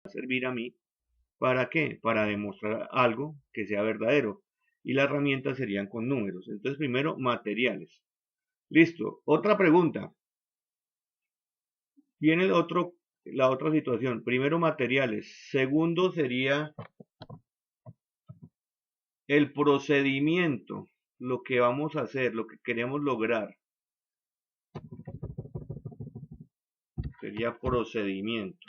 servir a mí. ¿Para qué? Para demostrar algo que sea verdadero. Y las herramientas serían con números. Entonces, primero, materiales. Listo. Otra pregunta. Viene la otra situación. Primero, materiales. Segundo, sería el procedimiento. Lo que vamos a hacer, lo que queremos lograr. Sería procedimiento.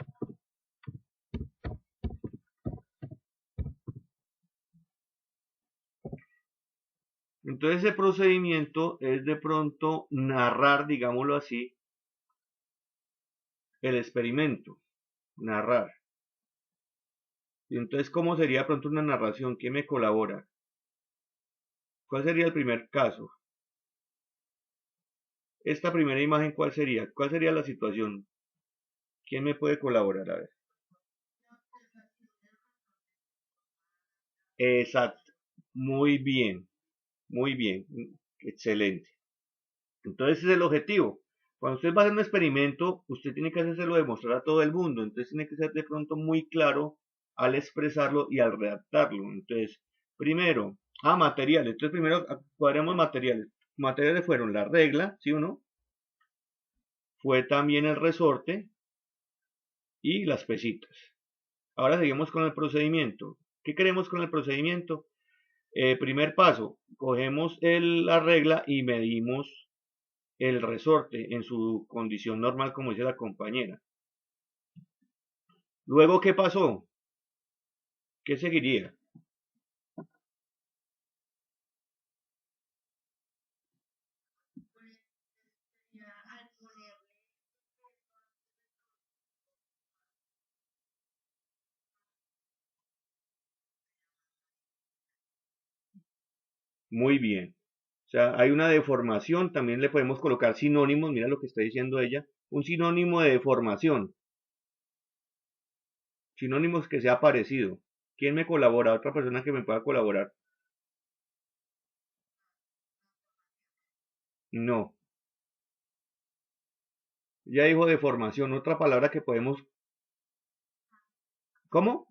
Entonces ese procedimiento es de pronto narrar, digámoslo así, el experimento, narrar. Y entonces, ¿cómo sería de pronto una narración? ¿Quién me colabora? ¿Cuál sería el primer caso? Esta primera imagen, ¿cuál sería? ¿Cuál sería la situación? ¿Quién me puede colaborar? A ver. Exacto. Muy bien, muy bien. Excelente. Entonces ese es el objetivo. Cuando usted va a hacer un experimento, usted tiene que hacérselo demostrar a todo el mundo. Entonces tiene que ser de pronto muy claro al expresarlo y al redactarlo. Entonces, primero, materiales. Entonces primero cuadremos materiales. Materiales fueron la regla, ¿sí o no? Fue también el resorte y las pesitas. Ahora seguimos con el procedimiento. ¿Qué queremos con el procedimiento? Primer paso, cogemos la regla y medimos el resorte en su condición normal, como dice la compañera. Luego, ¿qué pasó? ¿Qué seguiría? Muy bien. O sea, hay una deformación, también le podemos colocar sinónimos, mira lo que está diciendo ella, un sinónimo de deformación, sinónimos que sea parecido. ¿Quién me colabora? Otra persona que me pueda colaborar. No, ya dijo deformación, otra palabra que podemos, ¿cómo?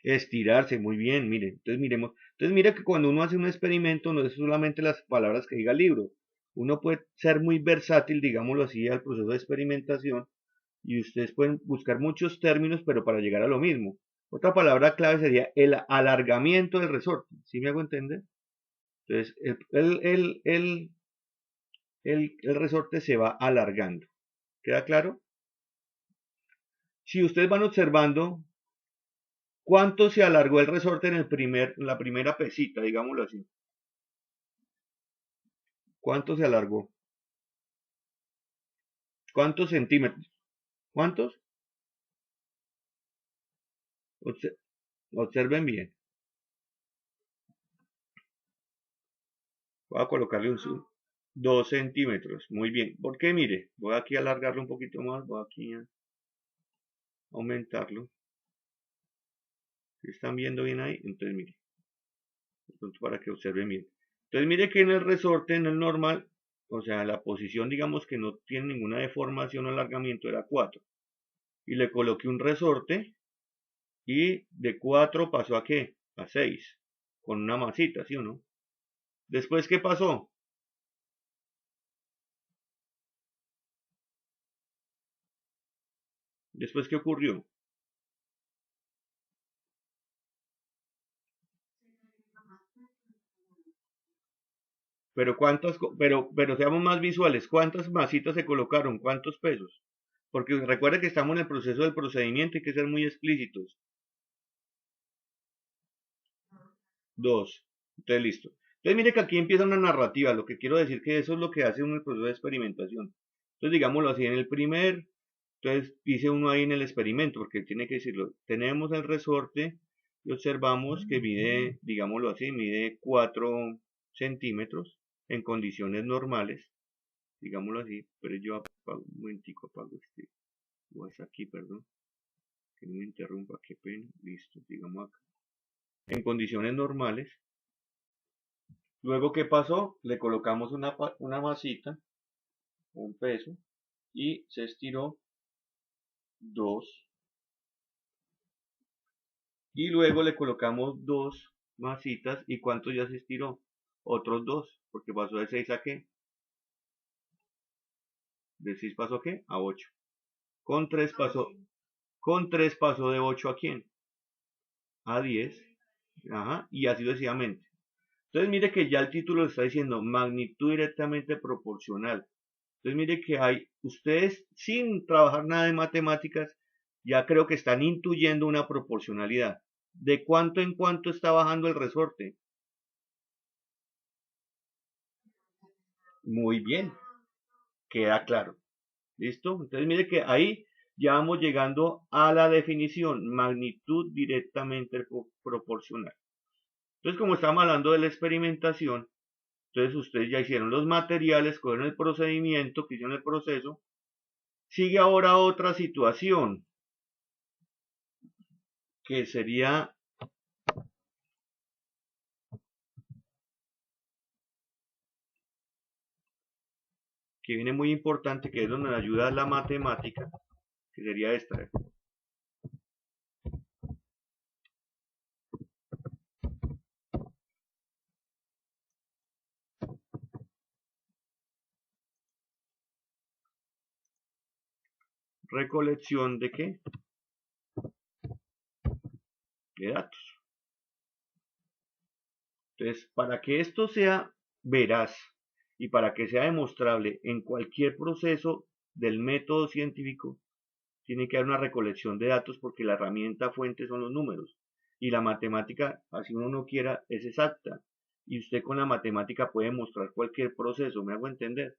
Estirarse, muy bien, mire, entonces miremos, entonces mire que cuando uno hace un experimento no es solamente las palabras que diga el libro, uno puede ser muy versátil, digámoslo así, al proceso de experimentación y ustedes pueden buscar muchos términos, pero para llegar a lo mismo. Otra palabra clave sería el alargamiento del resorte, ¿sí me hago entender? Entonces, el resorte se va alargando, ¿queda claro? Si ustedes van observando, ¿cuánto se alargó el resorte en la primera pesita, digámoslo así? ¿Cuánto se alargó? ¿Cuántos centímetros? ¿Cuántos? Observen bien. Voy a colocarle un zoom. 2 centímetros. Muy bien. Porque mire, voy aquí a alargarlo un poquito más. Voy aquí a aumentarlo. Si están viendo bien ahí, entonces mire. Para que observen bien. Entonces mire que en el resorte, en el normal, o sea, la posición digamos que no tiene ninguna deformación o alargamiento era 4. Y le coloqué un resorte y de 4 pasó a ¿qué? A 6. Con una masita, ¿sí o no? Después, ¿qué pasó? Después, ¿qué ocurrió? Pero pero seamos más visuales, ¿cuántas masitas se colocaron? ¿Cuántos pesos? Porque recuerda que estamos en el proceso del procedimiento y hay que ser muy explícitos. 2. Entonces, listo. Entonces, mire que aquí empieza una narrativa. Lo que quiero decir que eso es lo que hace uno en el proceso de experimentación. Entonces, digámoslo así, entonces dice uno ahí en el experimento, porque tiene que decirlo. Tenemos el resorte y observamos que mide, digámoslo así, mide 4 centímetros en condiciones normales, digámoslo así, pero yo apago un momentico, apago este WhatsApp aquí, perdón, que no me interrumpa, qué pena, listo, digamos acá. En condiciones normales, luego, ¿qué pasó? Le colocamos una masita, un peso, y se estiró 2 y luego le colocamos dos masitas. ¿Y cuánto ya se estiró? Otros dos, porque pasó de 6 a ¿qué? De 6 pasó ¿a qué? A 8. Con 3 pasó, con 3 pasó de 8 a ¿quién? A 10. Ajá, y así sucesivamente. Entonces mire que ya el título está diciendo magnitud directamente proporcional. Entonces mire que hay, ustedes sin trabajar nada de matemáticas, ya creo que están intuyendo una proporcionalidad. ¿De cuánto en cuánto está bajando el resorte? Muy bien, queda claro. ¿Listo? Entonces mire que ahí ya vamos llegando a la definición, magnitud directamente proporcional. Entonces como estamos hablando de la experimentación, entonces ustedes ya hicieron los materiales, cogieron el procedimiento, que hicieron el proceso. Sigue ahora otra situación, que sería que viene muy importante, que es donde nos ayuda la matemática, que sería esta. Recolección de qué? De datos. Entonces, para que esto sea veraz y para que sea demostrable en cualquier proceso del método científico, tiene que haber una recolección de datos porque la herramienta fuente son los números. Y la matemática, así uno no quiera, es exacta. Y usted con la matemática puede mostrar cualquier proceso, ¿me hago entender?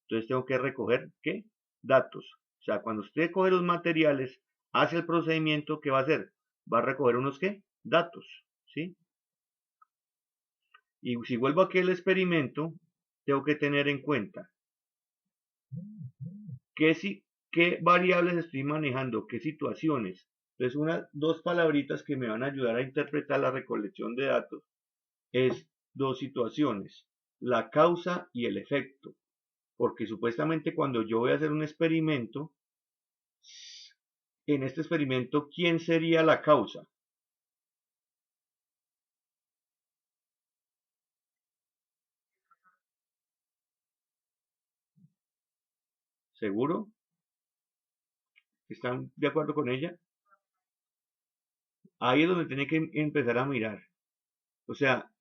Entonces tengo que recoger, ¿qué? Datos. O sea, cuando usted coge los materiales, hace el procedimiento, ¿qué va a hacer? Va a recoger unos, ¿qué? Datos, ¿sí? Y si vuelvo aquí al experimento, tengo que tener en cuenta qué variables estoy manejando, qué situaciones. Entonces, dos palabritas que me van a ayudar a interpretar la recolección de datos es dos situaciones, la causa y el efecto. Porque supuestamente cuando yo voy a hacer un experimento, en este experimento, ¿quién sería la causa? ¿Seguro? ¿Están de acuerdo con ella? Ahí es donde tiene que empezar a mirar. O sea,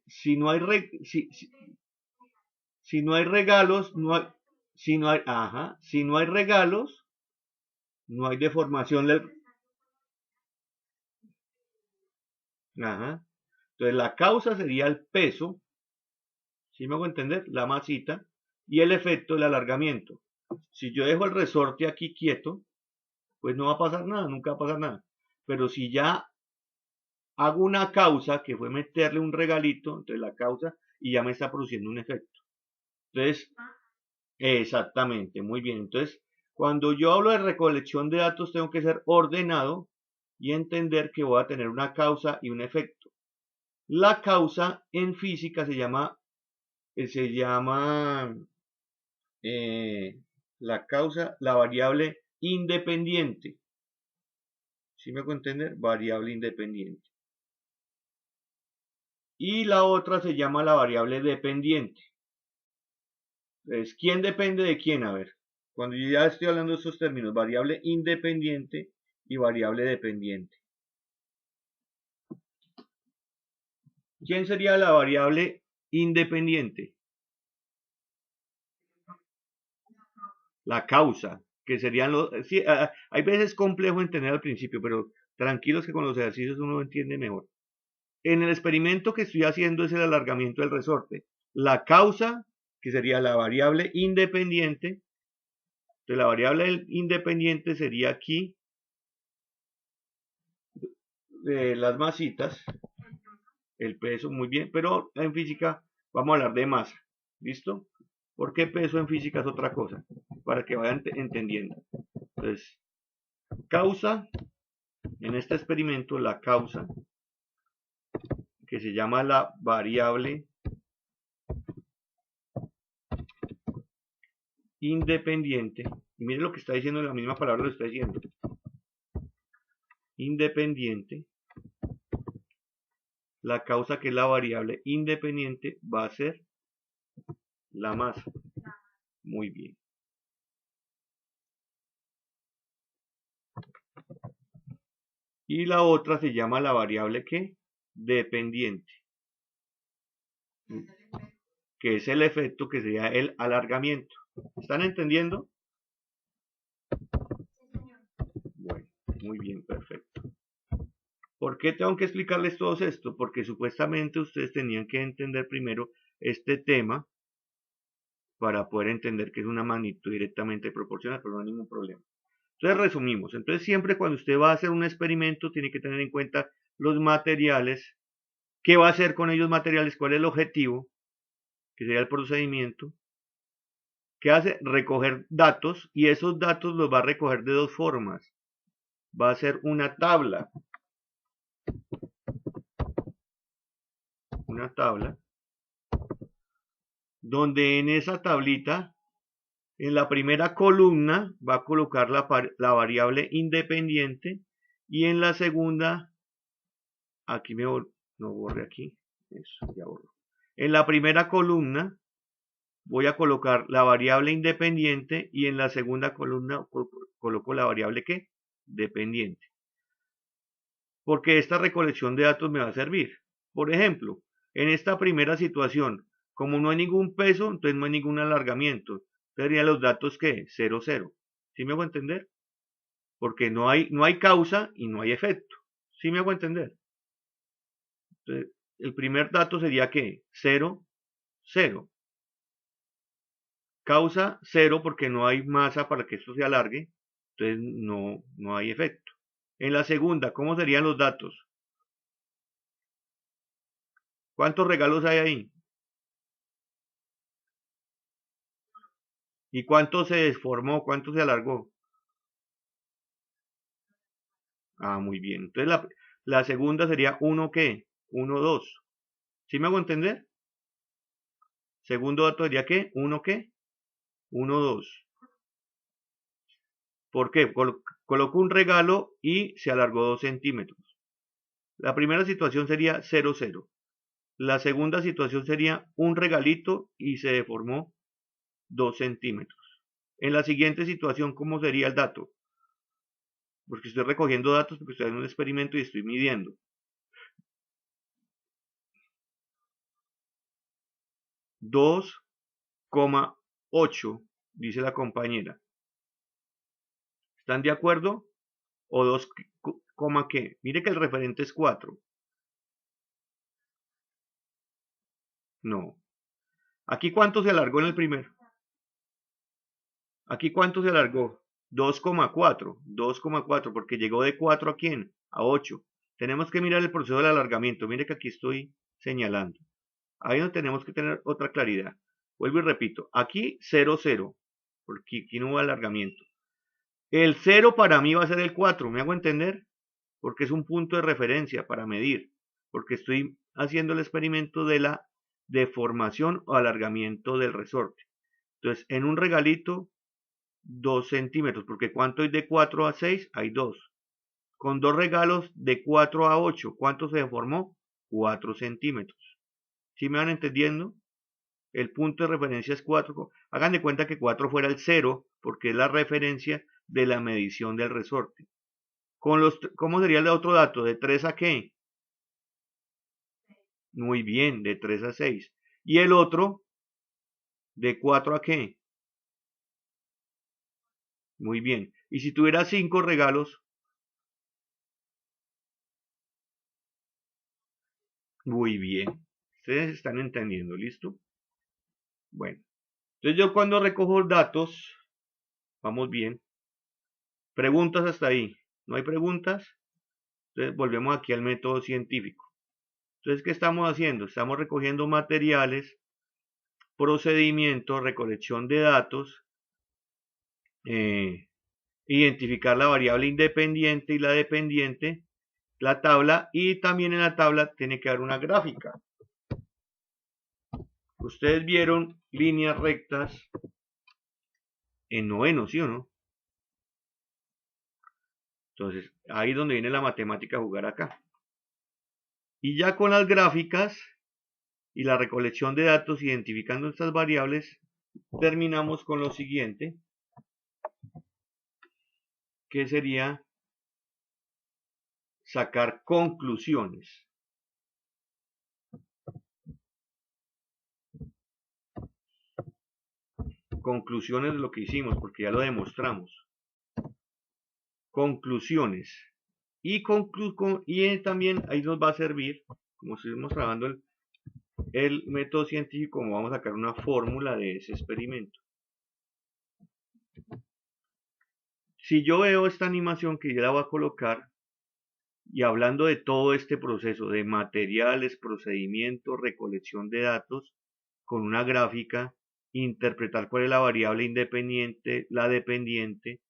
si no hay si no hay regalos, no hay, si no hay, ajá, si no hay regalos, no hay deformación del, ajá. Entonces la causa sería el peso, si me hago entender, la masita, y el efecto, el alargamiento. Si yo dejo el resorte aquí quieto, pues no va a pasar nada, nunca va a pasar nada. Pero si ya hago una causa, que fue meterle un regalito, entonces la causa, y ya me está produciendo un efecto. Entonces, exactamente, muy bien. Entonces, cuando yo hablo de recolección de datos, tengo que ser ordenado y entender que voy a tener una causa y un efecto. La causa en física se llama la causa, la variable independiente. ¿Sí me hago entender? Variable independiente. Y la otra se llama la variable dependiente. Entonces, ¿quién depende de quién? A ver, cuando yo ya estoy hablando de estos términos, variable independiente y variable dependiente. ¿Quién sería la variable independiente? La causa, que serían los... Sí, hay veces complejo entender al principio, pero tranquilos que con los ejercicios uno entiende mejor. En el experimento que estoy haciendo es el alargamiento del resorte. La causa, que sería la variable independiente, entonces la variable independiente sería aquí las masitas, el peso, muy bien, pero en física vamos a hablar de masa, ¿listo? Porque peso en física es otra cosa, para que vayan entendiendo. Entonces, causa, en este experimento la causa, que se llama la variable independiente, y miren lo que está diciendo, la misma palabra lo está diciendo, independiente, la causa, que es la variable independiente, va a ser la masa. Muy bien. Y la otra se llama la variable ¿qué? Dependiente, que es el efecto, que sería el alargamiento. ¿Están entendiendo? Bueno, muy bien, perfecto. ¿Por qué tengo que explicarles todo esto? Porque supuestamente ustedes tenían que entender primero este tema para poder entender que es una magnitud directamente proporcional, pero no hay ningún problema. Entonces resumimos. Entonces siempre cuando usted va a hacer un experimento tiene que tener en cuenta los materiales, qué va a hacer con ellos materiales, cuál es el objetivo, que sería el procedimiento. ¿Qué hace? Recoger datos, y esos datos los va a recoger de dos formas. Va a ser una tabla, donde en esa tablita, en la primera columna, va a colocar la variable independiente, y en la segunda, aquí no borré aquí, eso, ya borro. En la primera columna voy a colocar la variable independiente, y en la segunda columna coloco la variable ¿qué? Dependiente. Porque esta recolección de datos me va a servir. Por ejemplo, en esta primera situación, como no hay ningún peso, entonces no hay ningún alargamiento. Serían los datos ¿qué? 0, 0. ¿Sí me hago entender? Porque no hay causa y no hay efecto. ¿Sí me hago entender? Entonces, el primer dato sería ¿qué? 0, 0. Causa 0 porque no hay masa para que esto se alargue. Entonces no hay efecto. En la segunda, ¿cómo serían los datos? ¿Cuántos regalos hay ahí? ¿Y cuánto se deformó? ¿Cuánto se alargó? Ah, muy bien. Entonces la segunda sería 1 ¿qué? 1, 2. ¿Sí me hago entender? Segundo dato sería ¿qué? 1 ¿qué? 1, 2. ¿Por qué? Coloco un regalo y se alargó 2 centímetros. La primera situación sería 0, 0. La segunda situación sería un regalito y se deformó 2 centímetros. En la siguiente situación, ¿cómo sería el dato? Porque estoy recogiendo datos porque estoy en un experimento y estoy midiendo. 2,8, dice la compañera. ¿Están de acuerdo? ¿O 2, qué? Mire que el referente es 4. No. ¿Aquí cuánto se alargó en el primero? ¿Aquí cuánto se alargó? 2,4. 2,4, porque llegó de 4 ¿a quién? A 8. Tenemos que mirar el proceso del alargamiento. Mire que aquí estoy señalando. Ahí no tenemos que tener otra claridad. Vuelvo y repito. Aquí 0, 0. Porque aquí no hubo alargamiento. El 0 para mí va a ser el 4. ¿Me hago entender? Porque es un punto de referencia para medir. Porque estoy haciendo el experimento de la deformación o alargamiento del resorte. Entonces, en un regalito, 2 centímetros, porque ¿cuánto hay de 4 a 6? Hay 2. Con dos regalos de 4 a 8, ¿cuánto se deformó? 4 centímetros. ¿Sí me van entendiendo? El punto de referencia es 4. Hagan de cuenta que 4 fuera el 0, porque es la referencia de la medición del resorte. ¿Cómo sería el otro dato? ¿De 3 a qué? Muy bien, de 3 a 6. ¿Y el otro? ¿De 4 a qué? Muy bien. ¿Y si tuviera 5 regalos? Muy bien. Ustedes están entendiendo, ¿listo? Bueno. Entonces yo cuando recojo datos, vamos bien. Preguntas hasta ahí. ¿No hay preguntas? Entonces volvemos aquí al método científico. Entonces, ¿qué estamos haciendo? Estamos recogiendo materiales, procedimientos, recolección de datos, identificar la variable independiente y la dependiente, la tabla, y también en la tabla tiene que haber una gráfica. Ustedes vieron líneas rectas en noveno, ¿sí o no? Entonces, ahí es donde viene la matemática a jugar acá. Y ya con las gráficas y la recolección de datos identificando estas variables, terminamos con lo siguiente, que sería sacar conclusiones. Conclusiones de lo que hicimos, porque ya lo demostramos. Conclusiones. Y también ahí nos va a servir, como estuvimos trabajando el método científico, como vamos a sacar una fórmula de ese experimento. Si yo veo esta animación que ya la voy a colocar, y hablando de todo este proceso de materiales, procedimientos, recolección de datos, con una gráfica, interpretar cuál es la variable independiente, la dependiente,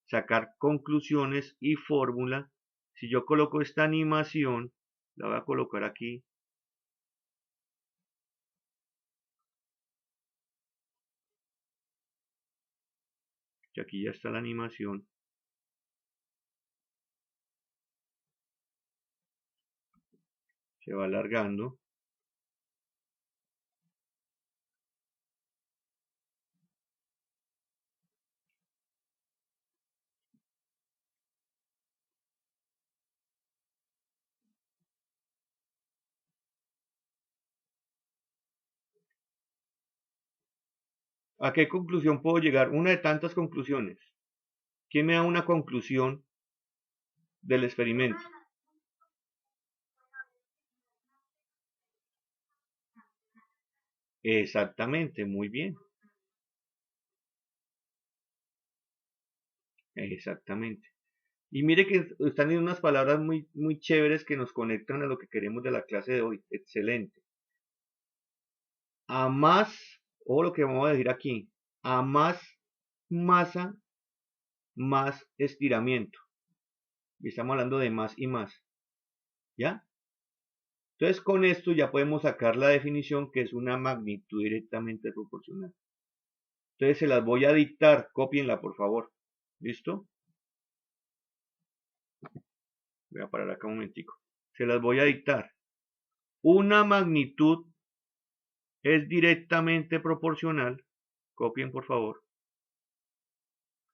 sacar conclusiones y fórmula. Si yo coloco esta animación, la voy a colocar aquí. Y aquí ya está la animación. Se va alargando. ¿A qué conclusión puedo llegar? Una de tantas conclusiones. ¿Quién me da una conclusión del experimento? Exactamente, muy bien. Exactamente. Y mire que están en unas palabras muy chéveres que nos conectan a lo que queremos de la clase de hoy. Excelente. A más, o lo que vamos a decir aquí, a más masa, más estiramiento. Y estamos hablando de más y más. ¿Ya? Entonces con esto ya podemos sacar la definición que es una magnitud directamente proporcional. Entonces se las voy a dictar, cópienla por favor. ¿Listo? Voy a parar acá un momentico. Se las voy a dictar. Una magnitud es directamente proporcional. Copien por favor.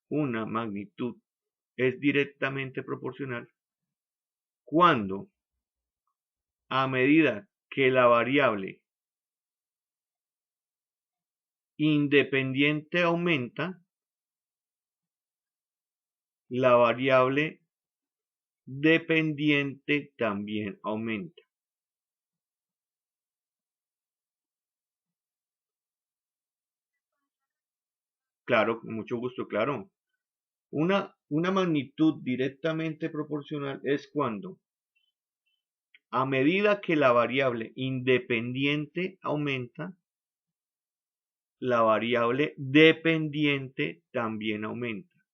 Una magnitud es directamente proporcional cuando, a medida que la variable independiente aumenta, la variable dependiente también aumenta. Claro, con mucho gusto, claro. Una magnitud directamente proporcional es cuando, a medida que la variable independiente aumenta, la variable dependiente también aumenta.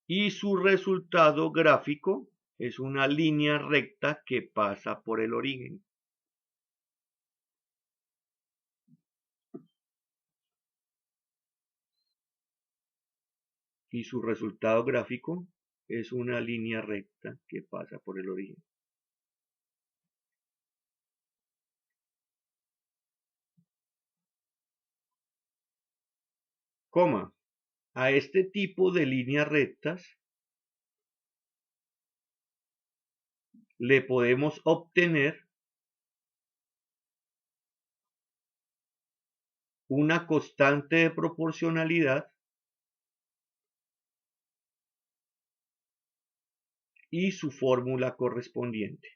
Y su resultado gráfico es una línea recta que pasa por el origen. Y su resultado gráfico es una línea recta que pasa por el origen. Coma. A este tipo de líneas rectas le podemos obtener una constante de proporcionalidad y su fórmula correspondiente.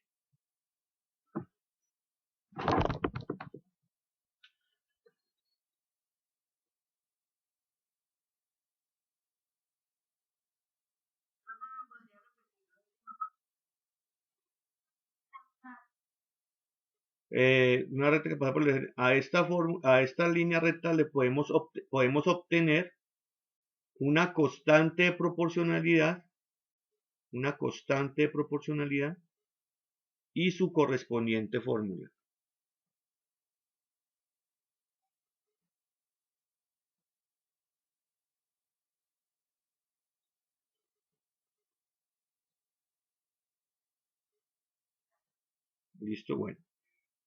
Una recta que pasa por el origen. A esta línea recta le podemos obtener una constante de proporcionalidad y su correspondiente fórmula. Listo, bueno.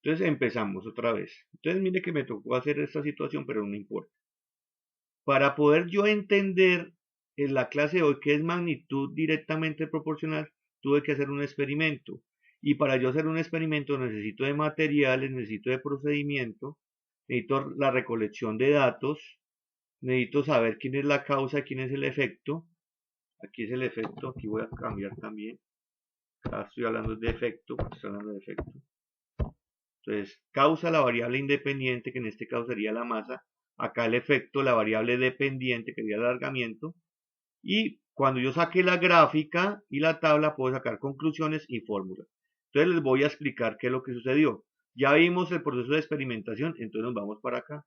Entonces empezamos otra vez. Entonces mire que me tocó hacer esta situación, pero no importa. Para poder yo entender en la clase de hoy qué es magnitud directamente proporcional, tuve que hacer un experimento. Y para yo hacer un experimento necesito de materiales, necesito de procedimiento, necesito la recolección de datos, necesito saber quién es la causa, quién es el efecto. Aquí es el efecto, aquí voy a cambiar también. Acá estoy hablando de efecto, estoy hablando de efecto. Entonces, causa la variable independiente, que en este caso sería la masa. Acá el efecto, la variable dependiente, que sería el alargamiento. Y cuando yo saque la gráfica y la tabla, puedo sacar conclusiones y fórmulas. Entonces les voy a explicar qué es lo que sucedió. Ya vimos el proceso de experimentación, entonces nos vamos para acá.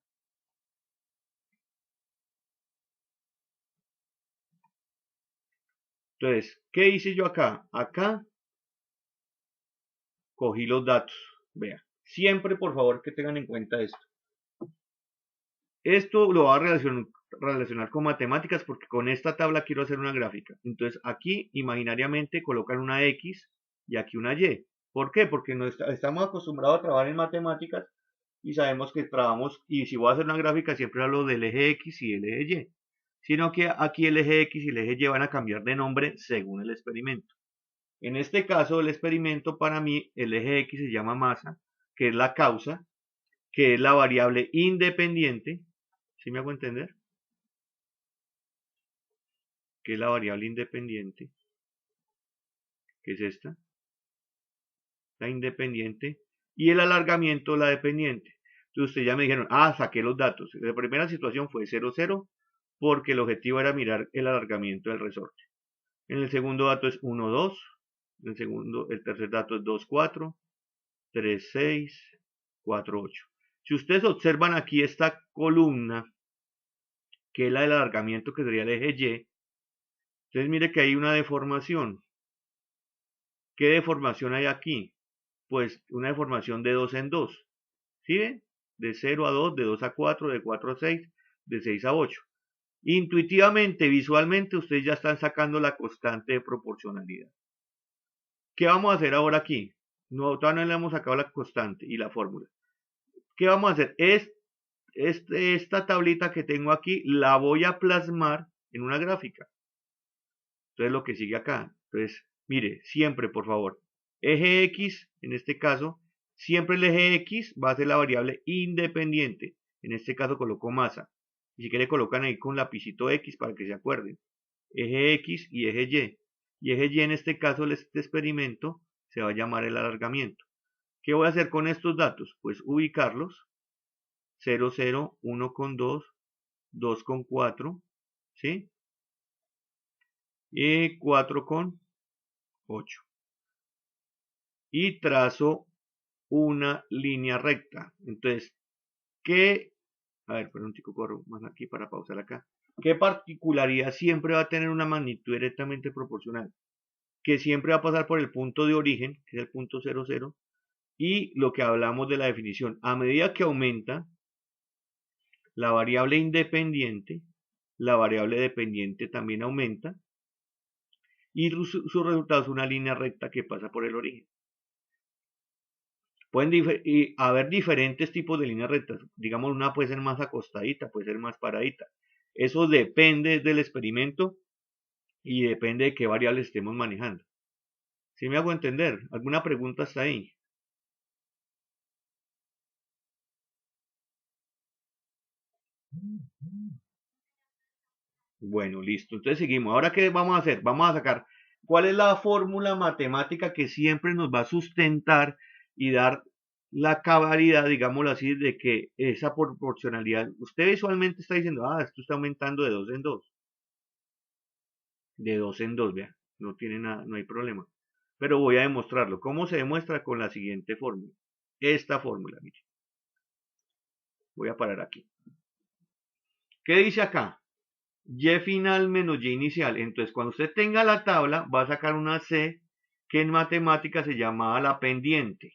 Entonces, ¿qué hice yo acá? Acá cogí los datos. Vea, siempre por favor que tengan en cuenta esto. Esto lo voy a relacionar con matemáticas porque con esta tabla quiero hacer una gráfica. Entonces aquí imaginariamente colocan una X y aquí una Y. ¿Por qué? Porque no estamos acostumbrados a trabajar en matemáticas y sabemos que trabajamos, y si voy a hacer una gráfica siempre hablo del eje X y el eje Y. Sino que aquí el eje X y el eje Y van a cambiar de nombre según el experimento. En este caso del experimento, para mí el eje X se llama masa, que es la causa, que es la variable independiente. ¿Sí me hago entender? Que es la variable independiente, que es esta, la independiente, y el alargamiento, la dependiente. Entonces ustedes ya me dijeron, saqué los datos. La primera situación fue 0, 0, porque el objetivo era mirar el alargamiento del resorte. En el segundo dato es 1, 2. El tercer dato es 2, 4, 3, 6, 4, 8. Si ustedes observan aquí esta columna, que es la del alargamiento, que sería el eje Y, entonces mire que hay una deformación. ¿Qué deformación hay aquí? Pues una deformación de 2 en 2. ¿Sí ven? De 0 a 2, de 2 a 4, de 4 a 6, de 6 a 8. Intuitivamente, visualmente, ustedes ya están sacando la constante de proporcionalidad. ¿Qué vamos a hacer ahora aquí? No, todavía no le hemos sacado la constante y la fórmula. ¿Qué vamos a hacer? Esta tablita que tengo aquí la voy a plasmar en una gráfica. Entonces lo que sigue acá. Entonces, mire, siempre, por favor, eje X, en este caso, siempre el eje X va a ser la variable independiente. En este caso coloco masa. Y si quiere colocan ahí con lapicito X para que se acuerden. Eje X y eje Y. Y eje Y en este caso, este experimento, se va a llamar el alargamiento. ¿Qué voy a hacer con estos datos? Pues ubicarlos. 0, 0, 1 con 2, 2 con 4, ¿sí? Y 4 con 8. Y trazo una línea recta. Entonces, a ver, perdón, chico, corro más aquí para pausar acá. ¿Qué particularidad siempre va a tener una magnitud directamente proporcional? Que siempre va a pasar por el punto de origen, que es el punto 0, 0, y lo que hablamos de la definición. A medida que aumenta la variable independiente, la variable dependiente también aumenta, y su resultado es una línea recta que pasa por el origen. Pueden haber diferentes tipos de líneas rectas. Digamos, una puede ser más acostadita, puede ser más paradita. Eso depende del experimento y depende de qué variables estemos manejando. ¿Sí me hago entender? ¿Alguna pregunta hasta ahí? Bueno, listo. Entonces seguimos. ¿Ahora qué vamos a hacer? Vamos a sacar cuál es la fórmula matemática que siempre nos va a sustentar y dar la cabalidad, digámoslo así, de que esa proporcionalidad, usted visualmente está diciendo, esto está aumentando de 2 en 2. De 2 en 2, vea. No tiene nada, no hay problema. Pero voy a demostrarlo. ¿Cómo se demuestra? Con la siguiente fórmula. Esta fórmula, mire. Voy a parar aquí. ¿Qué dice acá? Y final menos Y inicial. Entonces, cuando usted tenga la tabla, va a sacar una C que en matemáticas se llamaba la pendiente.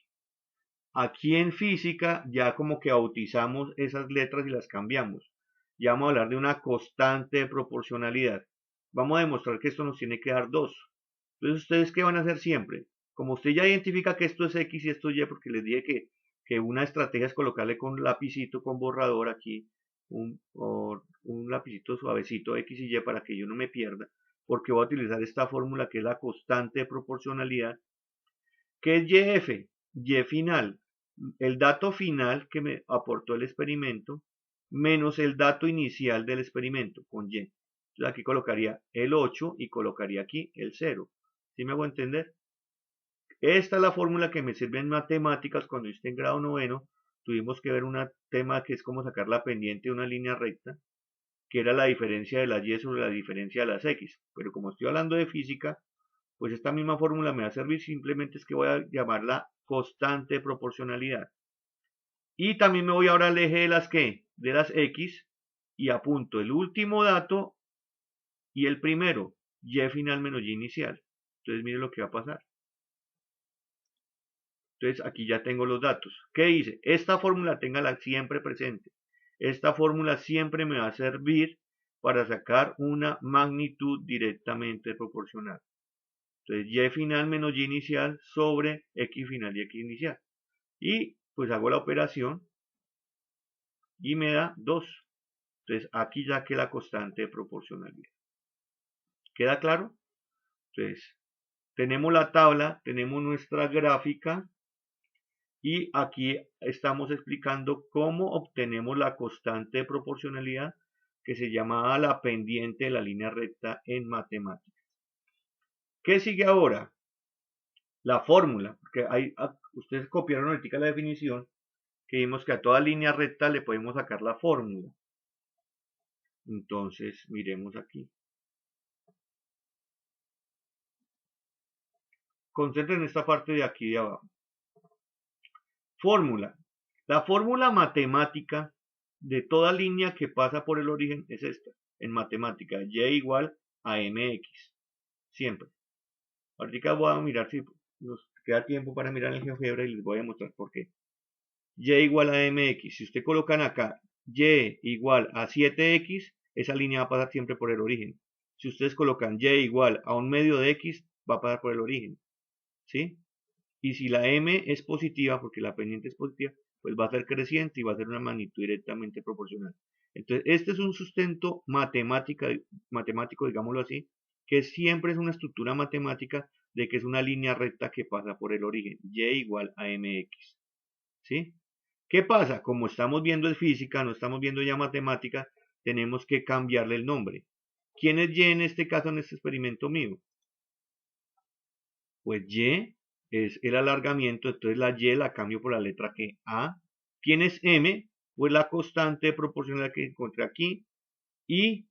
Aquí en física ya como que bautizamos esas letras y las cambiamos. Ya vamos a hablar de una constante de proporcionalidad. Vamos a demostrar que esto nos tiene que dar 2. Entonces, ¿ustedes qué van a hacer siempre? Como usted ya identifica que esto es X y esto es Y, porque les dije que una estrategia es colocarle con lapicito, con borrador aquí, un lapicito suavecito X y Y para que yo no me pierda, porque voy a utilizar esta fórmula que es la constante de proporcionalidad, que es YF, Y final, el dato final que me aportó el experimento, menos el dato inicial del experimento, con Y. Entonces aquí colocaría el 8 y colocaría aquí el 0. ¿Sí me hago entender? Esta es la fórmula que me sirve en matemáticas cuando yo esté en grado noveno. Tuvimos que ver un tema que es como sacar la pendiente de una línea recta, que era la diferencia de las Y sobre la diferencia de las X. Pero como estoy hablando de física, pues esta misma fórmula me va a servir, simplemente es que voy a llamarla constante de proporcionalidad. Y también me voy ahora al eje de las ¿qué? De las X y apunto el último dato y el primero, Y final menos Y inicial. Entonces mire lo que va a pasar. Entonces aquí ya tengo los datos. ¿Qué hice? Esta fórmula téngala siempre presente. Esta fórmula siempre me va a servir para sacar una magnitud directamente proporcional. Entonces Y final menos Y inicial sobre X final y X inicial. Y pues hago la operación y me da 2. Entonces aquí ya queda la constante de proporcionalidad. ¿Queda claro? Entonces tenemos la tabla, tenemos nuestra gráfica. Y aquí estamos explicando cómo obtenemos la constante de proporcionalidad que se llama la pendiente de la línea recta en matemáticas. ¿Qué sigue ahora? La fórmula, porque ustedes copiaron ahorita la definición, que vimos que a toda línea recta le podemos sacar la fórmula. Entonces, miremos aquí. Concentren en esta parte de aquí de abajo. Fórmula. La fórmula matemática de toda línea que pasa por el origen es esta. En matemática, Y igual a mx. Siempre. Ahorita voy a mirar si nos queda tiempo para mirar el GeoGebra y les voy a mostrar por qué. Y igual a mx. Si ustedes colocan acá Y igual a 7x, esa línea va a pasar siempre por el origen. Si ustedes colocan Y igual a un medio de x, va a pasar por el origen. ¿Sí? Y si la m es positiva, porque la pendiente es positiva, pues va a ser creciente y va a ser una magnitud directamente proporcional. Entonces, este es un sustento matemático, digámoslo así, que siempre es una estructura matemática de que es una línea recta que pasa por el origen, Y igual a mx. ¿Sí? ¿Qué pasa? Como estamos viendo en física, no estamos viendo ya matemática, tenemos que cambiarle el nombre. ¿Quién es Y en este caso, en este experimento mío? Pues Y es el alargamiento, entonces la Y la cambio por la letra que A. ¿Quién es M? Pues la constante de proporcionalidad que encontré aquí. Y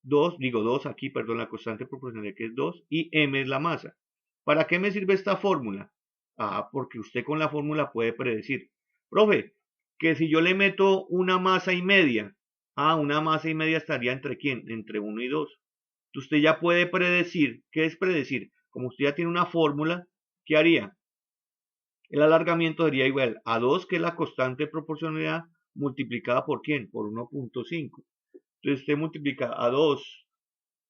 2, digo 2 aquí, perdón, la constante de proporcionalidad que es 2. Y M es la masa. ¿Para qué me sirve esta fórmula? Ah, porque usted con la fórmula puede predecir. Profe, que si yo le meto una masa y media, una masa y media estaría entre quién? Entre 1 y 2. Usted ya puede predecir. ¿Qué es predecir? Como usted ya tiene una fórmula, ¿qué haría? El alargamiento sería igual a 2, que es la constante de proporcionalidad, multiplicada por ¿quién? Por 1.5. Entonces usted multiplica a 2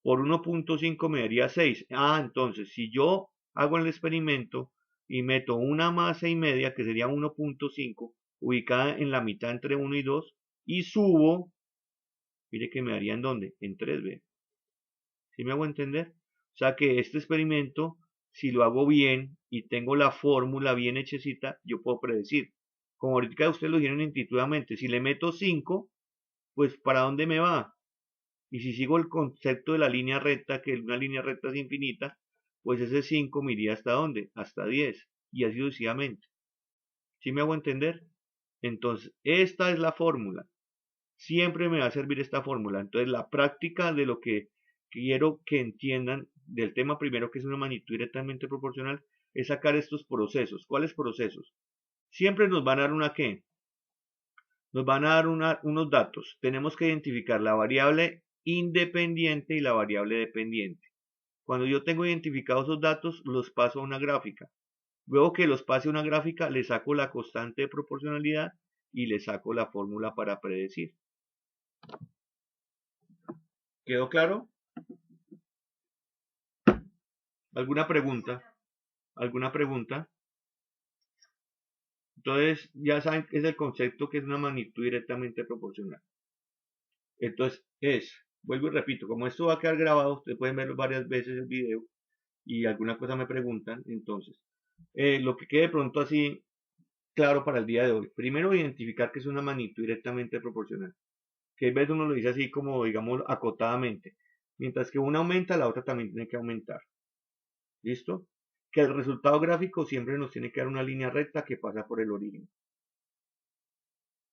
por 1.5 me daría 6. Entonces si yo hago el experimento y meto una masa y media, que sería 1.5, ubicada en la mitad entre 1 y 2, y subo, mire que me daría en dónde? En 3B. ¿Sí me hago entender? O sea que este experimento, si lo hago bien y tengo la fórmula bien hechecita, yo puedo predecir. Como ahorita ustedes lo dijeron intuitivamente, si le meto 5, pues ¿para dónde me va? Y si sigo el concepto de la línea recta, que una línea recta es infinita, pues ese 5 me iría hasta dónde? Hasta 10. Y así sucesivamente. ¿Sí me hago entender? Entonces, esta es la fórmula. Siempre me va a servir esta fórmula. Entonces, la práctica de lo que quiero que entiendan del tema primero, que es una magnitud directamente proporcional, es sacar estos procesos. ¿Cuáles procesos? Siempre nos van a dar una ¿qué? Nos van a dar unos datos. Tenemos que identificar la variable independiente y la variable dependiente. Cuando yo tengo identificados esos datos, los paso a una gráfica. Luego que los pase a una gráfica, le saco la constante de proporcionalidad y le saco la fórmula para predecir. ¿Quedó claro? ¿Alguna pregunta? ¿Alguna pregunta? Entonces, ya saben que es el concepto que es una magnitud directamente proporcional. Entonces, vuelvo y repito, como esto va a quedar grabado, ustedes pueden verlo varias veces el video y alguna cosa me preguntan, entonces, lo que quede pronto así claro para el día de hoy. Primero, identificar que es una magnitud directamente proporcional. Que a veces uno lo dice así como, digamos, acotadamente. Mientras que una aumenta, la otra también tiene que aumentar. ¿Listo? Que el resultado gráfico siempre nos tiene que dar una línea recta que pasa por el origen.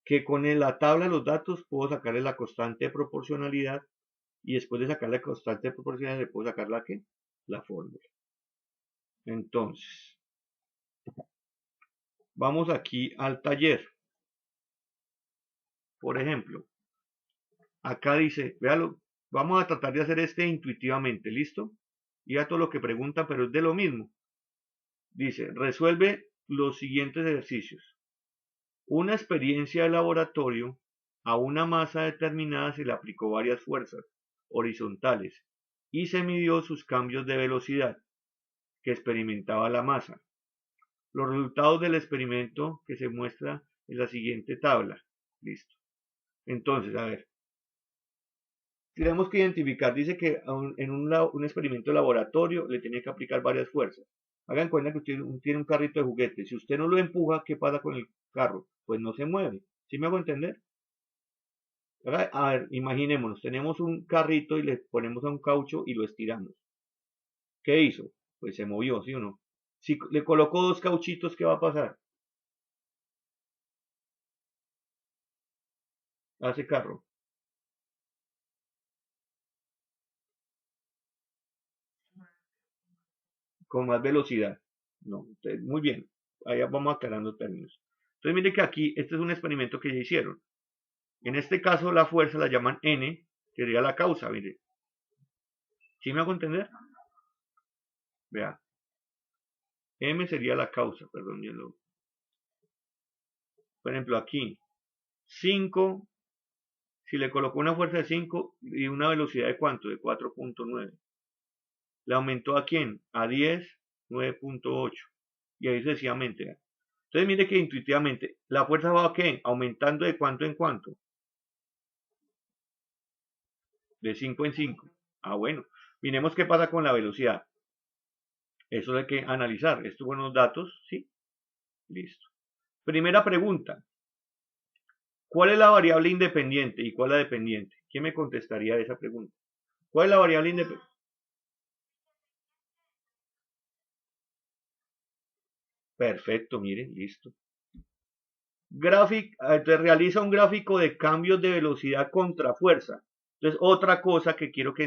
Que con la tabla de los datos puedo sacarle la constante de proporcionalidad y después de sacar la constante de proporcionalidad le puedo sacar la que la fórmula. Entonces, vamos aquí al taller. Por ejemplo, acá dice, véalo, vamos a tratar de hacer este intuitivamente, ¿listo? Y a todo lo que pregunta, pero es de lo mismo. Dice, resuelve los siguientes ejercicios. Una experiencia de laboratorio, a una masa determinada se le aplicó varias fuerzas horizontales y se midió sus cambios de velocidad que experimentaba la masa. Los resultados del experimento que se muestra en la siguiente tabla. Listo. Entonces, a ver, tenemos que identificar, dice que en un experimento de laboratorio le tiene que aplicar varias fuerzas. Hagan cuenta que usted tiene un carrito de juguete. Si usted no lo empuja, ¿qué pasa con el carro? Pues no se mueve. ¿Sí me hago entender? A ver, imaginémonos, tenemos un carrito y le ponemos a un caucho y lo estiramos. ¿Qué hizo? Pues se movió, ¿sí o no? Si le coloco dos cauchitos, ¿qué va a pasar? Hace carro. Con más velocidad. No, entonces, muy bien. Ahí vamos aclarando términos. Entonces mire que aquí, este es un experimento que ya hicieron. En este caso la fuerza la llaman N, que sería la causa, mire. ¿Sí me hago entender? Vea. M sería la causa, perdón. Por ejemplo, aquí, 5, si le coloco una fuerza de 5 y una velocidad de ¿cuánto? De 4.9. ¿Le aumentó a quién? A 10, 9.8. Y ahí sucesivamente. Entonces mire que intuitivamente, ¿la fuerza va a qué? Aumentando de cuánto en cuánto. De 5 en 5. Ah, bueno. Miremos qué pasa con la velocidad. Eso hay que analizar. Estos buenos datos, ¿sí? Listo. Primera pregunta. ¿Cuál es la variable independiente y cuál es la dependiente? ¿Quién me contestaría esa pregunta? ¿Cuál es la variable independiente? Perfecto, miren, listo. Realiza un gráfico de cambios de velocidad contra fuerza. Entonces, otra cosa que quiero que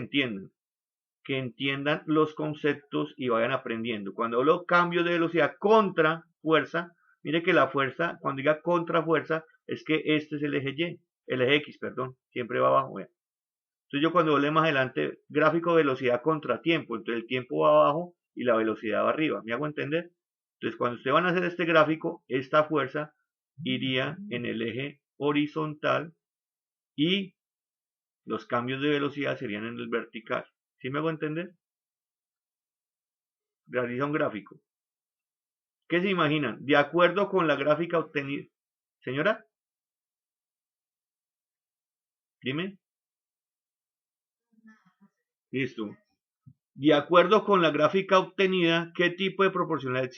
entiendan los conceptos y vayan aprendiendo. Cuando hablo cambios de velocidad contra fuerza, mire que la fuerza, cuando diga contra fuerza, es que este es el eje Y, el eje X, perdón, siempre va abajo. Vean. Entonces yo cuando hable más adelante, gráfico de velocidad contra tiempo, entonces el tiempo va abajo y la velocidad va arriba. ¿Me hago entender? Entonces cuando ustedes van a hacer este gráfico, esta fuerza iría en el eje horizontal y los cambios de velocidad serían en el vertical. ¿Sí me hago entender? Realiza un gráfico. ¿Qué se imaginan? De acuerdo con la gráfica obtenida. Señora, dime. Listo. De acuerdo con la gráfica obtenida, ¿qué tipo de proporcionalidad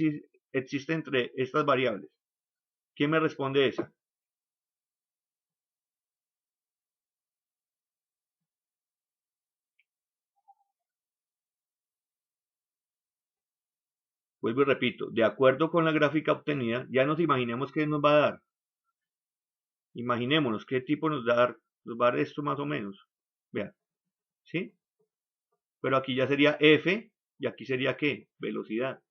existe entre estas variables? ¿Quién me responde esa? Vuelvo y repito, de acuerdo con la gráfica obtenida, ya nos imaginemos qué nos va a dar. Imaginémonos qué tipo nos va a dar esto más o menos. Vean, ¿sí? Pero aquí ya sería F y aquí sería ¿qué? Velocidad.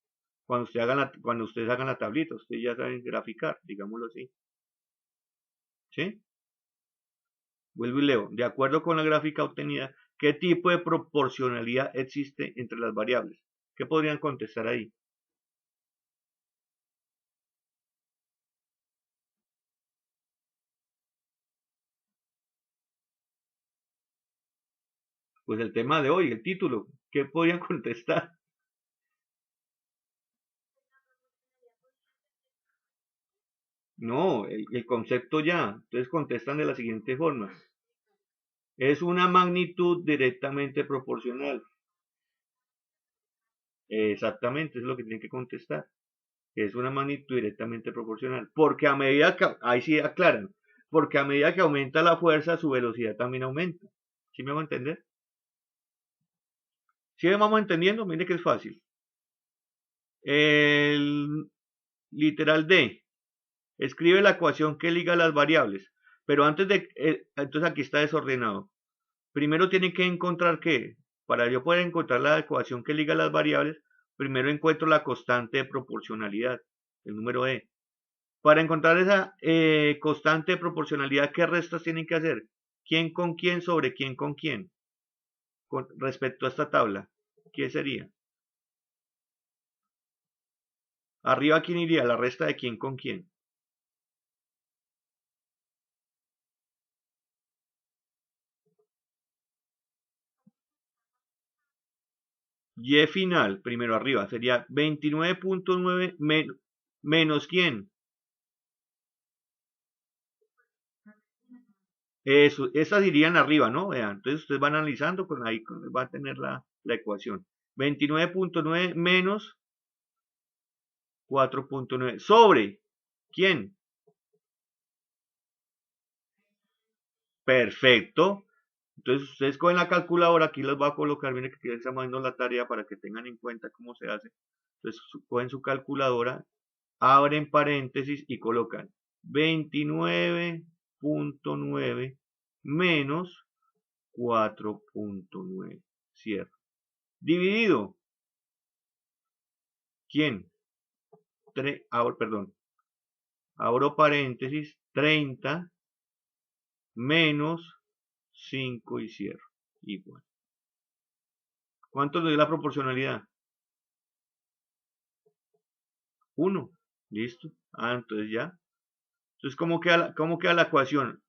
Cuando ustedes hagan la tablita, ustedes ya saben graficar, digámoslo así. ¿Sí? Vuelvo y leo. De acuerdo con la gráfica obtenida, ¿qué tipo de proporcionalidad existe entre las variables? ¿Qué podrían contestar ahí? Pues el tema de hoy, el título. ¿Qué podrían contestar? No, el concepto ya. Entonces contestan de la siguiente forma. Es una magnitud directamente proporcional. Exactamente, eso es lo que tienen que contestar. Es una magnitud directamente proporcional. Porque a medida que, ahí sí aclaran, porque a medida que aumenta la fuerza, su velocidad también aumenta. ¿Sí me hago entender? ¿Sí me vamos entendiendo? Mire que es fácil. El literal D. Escribe la ecuación que liga las variables. Pero antes de, entonces aquí está desordenado. Primero tienen que encontrar que, para yo poder encontrar la ecuación que liga las variables, primero encuentro la constante de proporcionalidad, el número E. Para encontrar esa constante de proporcionalidad, ¿qué restas tienen que hacer? ¿Quién con quién sobre quién con quién? Con respecto a esta tabla, ¿qué sería? Arriba, ¿quién iría? La resta de quién con quién. Y final, primero arriba, sería 29.9 menos quién. Eso, esas irían arriba, ¿no? Vean, entonces ustedes van analizando, con ahí va a tener la ecuación. 29.9 menos 4.9 sobre ¿quién? Perfecto. Entonces ustedes cogen la calculadora, aquí los va a colocar, miren que aquí estamos haciendo la tarea para que tengan en cuenta cómo se hace. Entonces cogen su calculadora, abren paréntesis y colocan 29.9 menos 4.9. Cierro. Dividido. ¿Quién? Perdón. Abro paréntesis. 30 menos 5 y cierro. Igual. ¿Cuánto le dio la proporcionalidad? 1. Listo. Ah, entonces ya. Entonces, cómo queda la ecuación?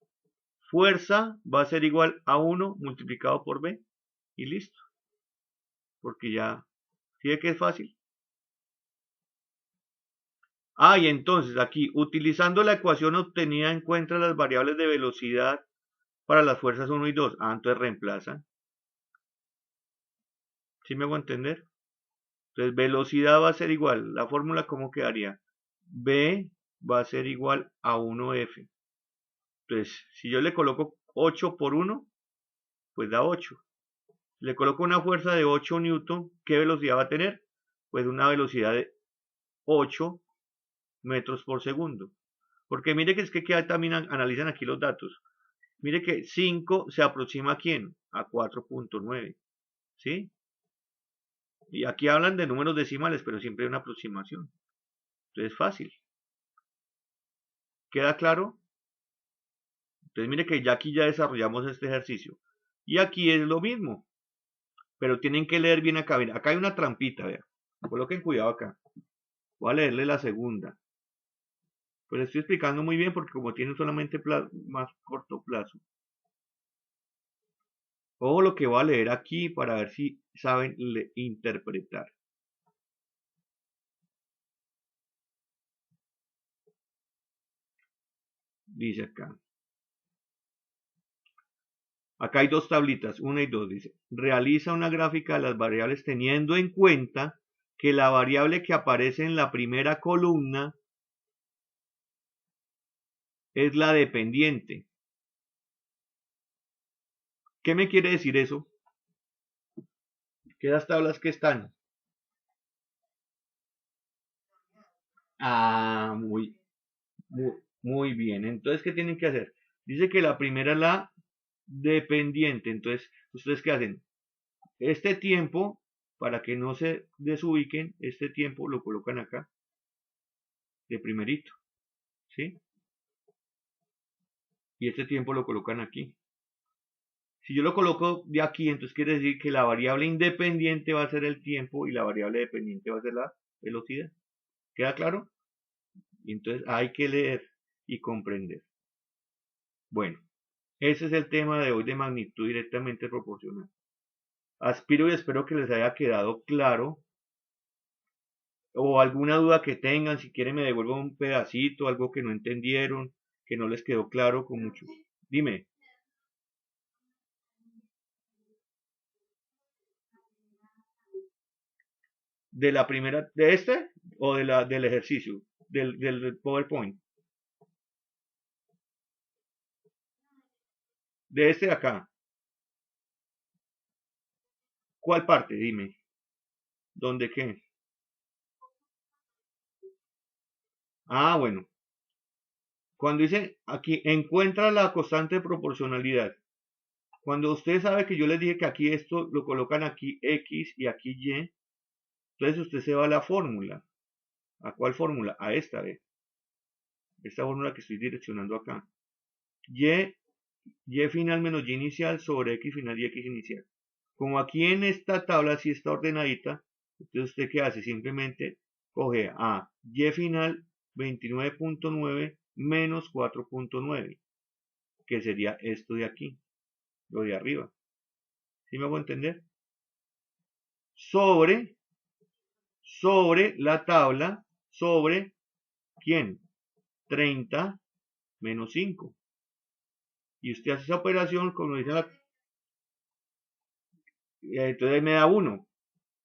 Fuerza va a ser igual a 1 multiplicado por B. Y listo. Porque ya. ¿Sí ve que es fácil? Ah, y entonces aquí, utilizando la ecuación obtenida, encuentra las variables de velocidad para las fuerzas 1 y 2. Ah, entonces reemplaza. ¿Sí me hago entender? Entonces, velocidad va a ser igual. La fórmula, ¿cómo quedaría? B va a ser igual a 1F. Entonces, si yo le coloco 8 por 1, pues da 8. Le coloco una fuerza de 8 newton, ¿qué velocidad va a tener? Pues una velocidad de 8 metros por segundo. Porque mire que es que también analizan aquí los datos. Mire que 5 se aproxima a quién? A 4.9. ¿Sí? Y aquí hablan de números decimales, pero siempre hay una aproximación. Entonces, fácil. ¿Queda claro? Entonces, mire que ya aquí ya desarrollamos este ejercicio. Y aquí es lo mismo. Pero tienen que leer bien acá. Acá hay una trampita, vean. Coloquen cuidado acá. Voy a leerle la segunda. Pues estoy explicando muy bien porque como tienen solamente más corto plazo. Ojo lo que voy a leer aquí para ver si saben interpretar. Dice acá. Acá hay dos tablitas, una y dos. Dice, realiza una gráfica de las variables teniendo en cuenta que la variable que aparece en la primera columna es la dependiente. ¿Qué me quiere decir eso? Que las tablas que están. Ah, muy bien. Entonces, ¿qué tienen que hacer? Dice que la primera es la dependiente. Entonces, ¿ustedes qué hacen? Este tiempo, para que no se desubiquen, este tiempo lo colocan acá, de primerito, ¿sí? Y este tiempo lo colocan aquí. Si yo lo coloco de aquí, entonces quiere decir que la variable independiente va a ser el tiempo y la variable dependiente va a ser la velocidad. ¿Queda claro? Y entonces hay que leer y comprender. Bueno, ese es el tema de hoy de magnitud directamente proporcional. Aspiro y espero que les haya quedado claro o alguna duda que tengan, si quieren me devuelvo un pedacito, algo que no entendieron, que no les quedó claro, con mucho. Dime. ¿De la primera, de este o del ejercicio, del PowerPoint? De este de acá. ¿Cuál parte? Dime. ¿Dónde qué? Ah, bueno. Cuando dice aquí, encuentra la constante de proporcionalidad. Cuando usted sabe que yo les dije que aquí esto lo colocan aquí X y aquí Y, entonces usted se va a la fórmula. ¿A cuál fórmula? A esta, ¿ve? Esta fórmula que estoy direccionando acá. Y, Y final menos Y inicial sobre X final y X inicial. Como aquí en esta tabla sí está ordenadita, entonces usted qué hace, simplemente coge a Y final 29.9 menos 4.9, que sería esto de aquí, lo de arriba. ¿Sí me hago entender? Sobre, sobre la tabla, sobre, ¿quién? 30 menos 5. Y usted hace esa operación, como dice la, entonces ahí me da 1.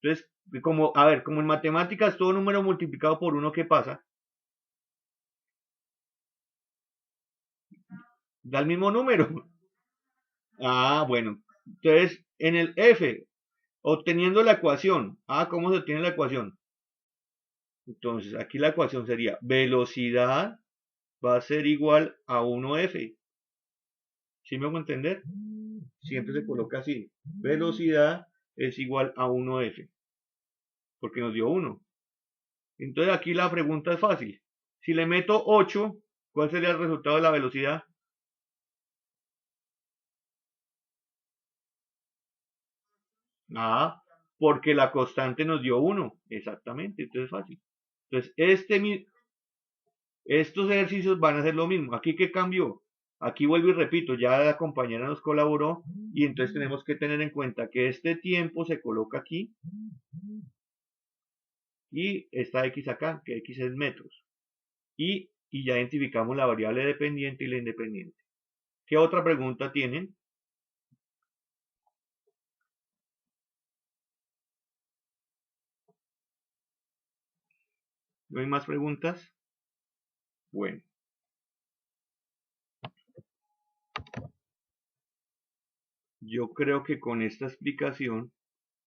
Entonces, como, a ver, como en matemáticas todo número multiplicado por 1, ¿qué pasa? Da el mismo número. Ah, bueno. Entonces, en el F, obteniendo la ecuación. Ah, ¿cómo se obtiene la ecuación? Entonces, aquí la ecuación sería velocidad va a ser igual a 1F. ¿Sí me hago entender? Siempre se coloca así. Velocidad es igual a 1F, porque nos dio 1. Entonces, aquí la pregunta es fácil. Si le meto 8, ¿cuál sería el resultado de la velocidad? Ah, porque la constante nos dio 1. Exactamente, entonces es fácil. Entonces, estos ejercicios van a ser lo mismo. ¿Aquí qué cambió? Aquí vuelvo y repito, ya la compañera nos colaboró y entonces tenemos que tener en cuenta que este tiempo se coloca aquí y esta X acá, que X es metros. Y ya identificamos la variable dependiente y la independiente. ¿Qué otra pregunta tienen? ¿No hay más preguntas? Bueno, yo creo que con esta explicación